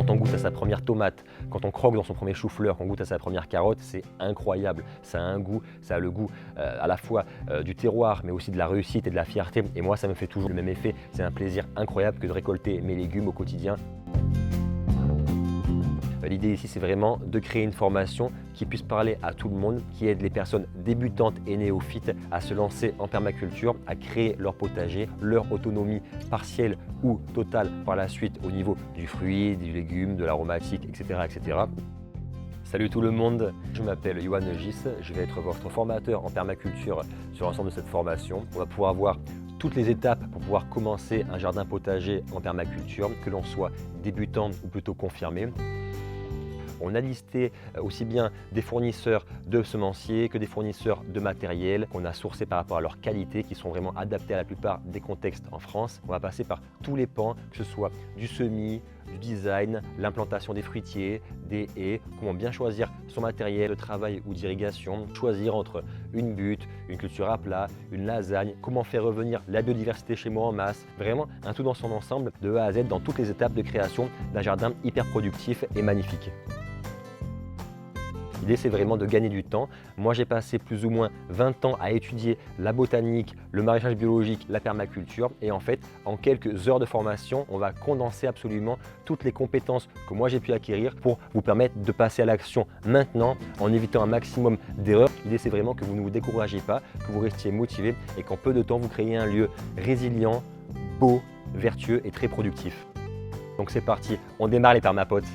Quand on goûte à sa première tomate, quand on croque dans son premier chou-fleur, quand on goûte à sa première carotte, c'est incroyable. Ça a un goût, ça a le goût à la fois du terroir, mais aussi de la réussite et de la fierté. Et moi, ça me fait toujours le même effet. C'est un plaisir incroyable que de récolter mes légumes au quotidien. L'idée ici, c'est vraiment de créer une formation qui puisse parler à tout le monde, qui aide les personnes débutantes et néophytes à se lancer en permaculture, à créer leur potager, leur autonomie partielle ou totale par la suite au niveau du fruit, du légume, de l'aromatique, etc., etc. Salut tout le monde, je m'appelle Yohan Gis, je vais être votre formateur en permaculture sur l'ensemble de cette formation. On va pouvoir voir toutes les étapes pour pouvoir commencer un jardin potager en permaculture, que l'on soit débutant ou plutôt confirmé. On a listé aussi bien des fournisseurs de semenciers que des fournisseurs de matériel qu'on a sourcés par rapport à leur qualité, qui sont vraiment adaptés à la plupart des contextes en France. On va passer par tous les pans, que ce soit du semis, du design, l'implantation des fruitiers, des haies, comment bien choisir son matériel de travail ou d'irrigation, choisir entre une butte, une culture à plat, une lasagne, comment faire revenir la biodiversité chez moi en masse, vraiment un tout dans son ensemble de A à Z dans toutes les étapes de création d'un jardin hyper productif et magnifique. L'idée, c'est vraiment de gagner du temps. Moi, j'ai passé plus ou moins 20 ans à étudier la botanique, le maraîchage biologique, la permaculture. Et en fait, en quelques heures de formation, on va condenser absolument toutes les compétences que moi j'ai pu acquérir pour vous permettre de passer à l'action maintenant en évitant un maximum d'erreurs. L'idée, c'est vraiment que vous ne vous découragez pas, que vous restiez motivé et qu'en peu de temps, vous créez un lieu résilient, beau, vertueux et très productif. Donc c'est parti, on démarre les permapotes.